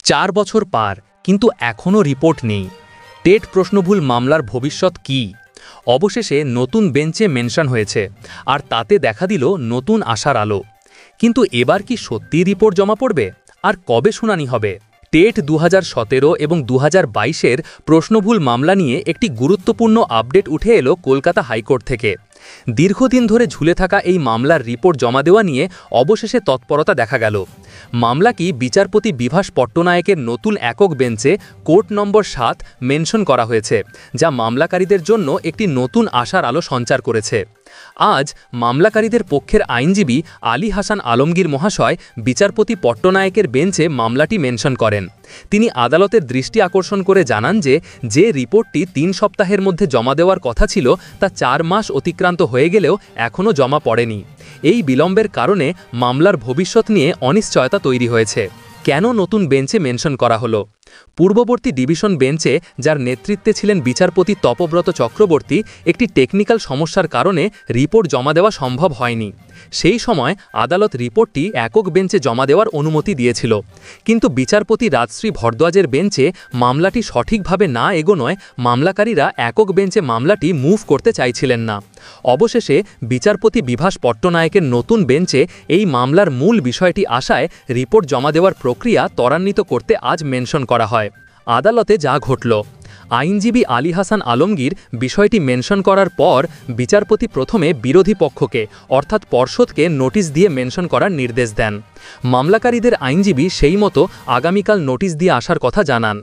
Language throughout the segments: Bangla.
4 বছর পার, কিন্তু এখনও রিপোর্ট নেই। টেট প্রশ্নভুল মামলার ভবিষ্যৎ কী? অবশেষে নতুন বেঞ্চে মেনশন হয়েছে, আর তাতে দেখা দিল নতুন আশার আলো। কিন্তু এবার কি সত্যিই রিপোর্ট জমা পড়বে? আর কবে শুনানি হবে? টেট 2017 এবং 2022-এর প্রশ্নভুল মামলা নিয়ে একটি গুরুত্বপূর্ণ আপডেট উঠে এলো কলকাতা হাইকোর্ট থেকে। দীর্ঘদিন ধরে ঝুলে থাকা এই মামলার রিপোর্ট জমা দেওয়া নিয়ে অবশেষে তৎপরতা দেখা গেল। মামলাটি বিচারপতি বিভাস পট্টনায়কের নতুন একক বেঞ্চে কোর্ট নম্বর 7 মেনশন করা হয়েছে, যা মামলাকারীদের জন্য একটি নতুন আশার আলো সঞ্চার করেছে। আজ মামলাকারীদের পক্ষের আইনজীবী আলী হাসান আলমগীর মহাশয় বিচারপতি পট্টনায়কের বেঞ্চে মামলাটি মেনশন করেন। তিনি আদালতের দৃষ্টি আকর্ষণ করে জানান যে রিপোর্টটি 3 সপ্তাহের মধ্যে জমা দেওয়ার কথা ছিল, তা 4 মাস অতিক্রান্ত হয়ে গেলেও এখনও জমা পড়েনি। এই বিলম্বের কারণে মামলার ভবিষ্যৎ নিয়ে অনিশ্চয়তা তৈরি হয়েছে। কেন নতুন বেঞ্চে মেনশন করা হলো? পূর্ববর্তী ডিভিশন বেঞ্চে, যার নেতৃত্বে ছিলেন বিচারপতি তপব্রত চক্রবর্তী, একটি টেকনিক্যাল সমস্যার কারণে রিপোর্ট জমা দেওয়া সম্ভব হয়নি। সেই সময় আদালত রিপোর্টটি একক বেঞ্চে জমা দেওয়ার অনুমতি দিয়েছিল, কিন্তু বিচারপতি রাজশ্রী ভরদ্বাজের বেঞ্চে মামলাটি সঠিকভাবে না এগোনোয় মামলাকারীরা একক বেঞ্চে মামলাটি মুভ করতে চাইছিলেন না। অবশেষে বিচারপতি বিভাস পট্টনায়কের নতুন বেঞ্চে এই মামলার মূল বিষয়টি আসায় রিপোর্ট জমা দেওয়ার প্রক্রিয়া ত্বরান্বিত করতে আজ মেনশন করা হয়। আদালতে যা ঘটল: আইনজীবী আলী হাসান আলমগীর বিষয়টি মেনশন করার পর বিচারপতি প্রথমে বিরোধী পক্ষকে অর্থাৎ পর্ষদকে নোটিশ দিয়ে মেনশন করার নির্দেশ দেন। মামলাকারীদের আইনজীবী সেই মতো আগামীকাল নোটিশ দিয়ে আসার কথা জানান।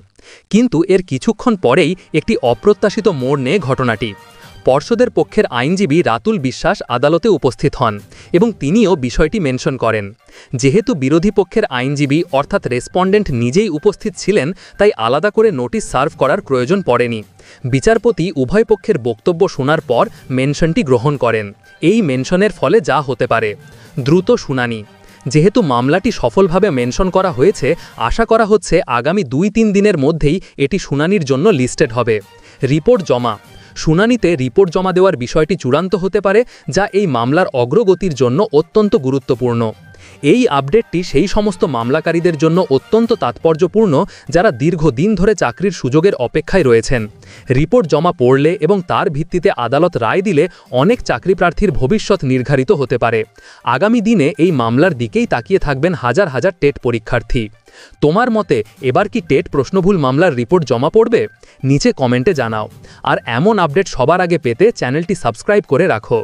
কিন্তু এর কিছুক্ষণ পরেই একটি অপ্রত্যাশিত মোড় নেয় ঘটনাটি। পর্ষদের পক্ষের আইনজীবী রাতুল বিশ্বাস আদালতে উপস্থিত হন এবং তিনিও বিষয়টি মেনশন করেন। যেহেতু বিরোধী পক্ষের আইনজীবী অর্থাৎ রেসপন্ডেন্ট নিজেই উপস্থিত ছিলেন, তাই আলাদা করে নোটিশ সার্ভ করার প্রয়োজন পড়েনি। বিচারপতি উভয় পক্ষের বক্তব্য শোনার পর মেনশনটি গ্রহণ করেন। এই মেনশনের ফলে যা হতে পারে: দ্রুত শুনানি। যেহেতু মামলাটি সফলভাবে মেনশন করা হয়েছে, আশা করা হচ্ছে আগামী 2-3 দিনের মধ্যেই এটি শুনানির জন্য লিস্টেড হবে। রিপোর্ট জমা। শুনানিতে রিপোর্ট জমা দেওয়ার বিষয়টি চূড়ান্ত হতে পারে, যা এই মামলার অগ্রগতির জন্য অত্যন্ত গুরুত্বপূর্ণ। এই আপডেটটি সেই সমস্ত মামলাকারীদের জন্য অত্যন্ত তাৎপর্যপূর্ণ যারা দীর্ঘদিন ধরে চাকরির সুযোগের অপেক্ষায় রয়েছেন। রিপোর্ট জমা পড়লে এবং তার ভিত্তিতে আদালত রায় দিলে অনেক চাকরি প্রার্থীর ভবিষ্যৎ নির্ধারিত হতে পারে। আগামী দিনে এই মামলার দিকেই তাকিয়ে থাকবেন হাজার হাজার টেট পরীক্ষার্থী। তোমার মতে এবার কি টেট প্রশ্নভুল মামলার রিপোর্ট জমা পড়বে? নিচে কমেন্টে জানাও। আর এমন আপডেট সবার আগে পেতে চ্যানেলটি সাবস্ক্রাইব করে রাখো।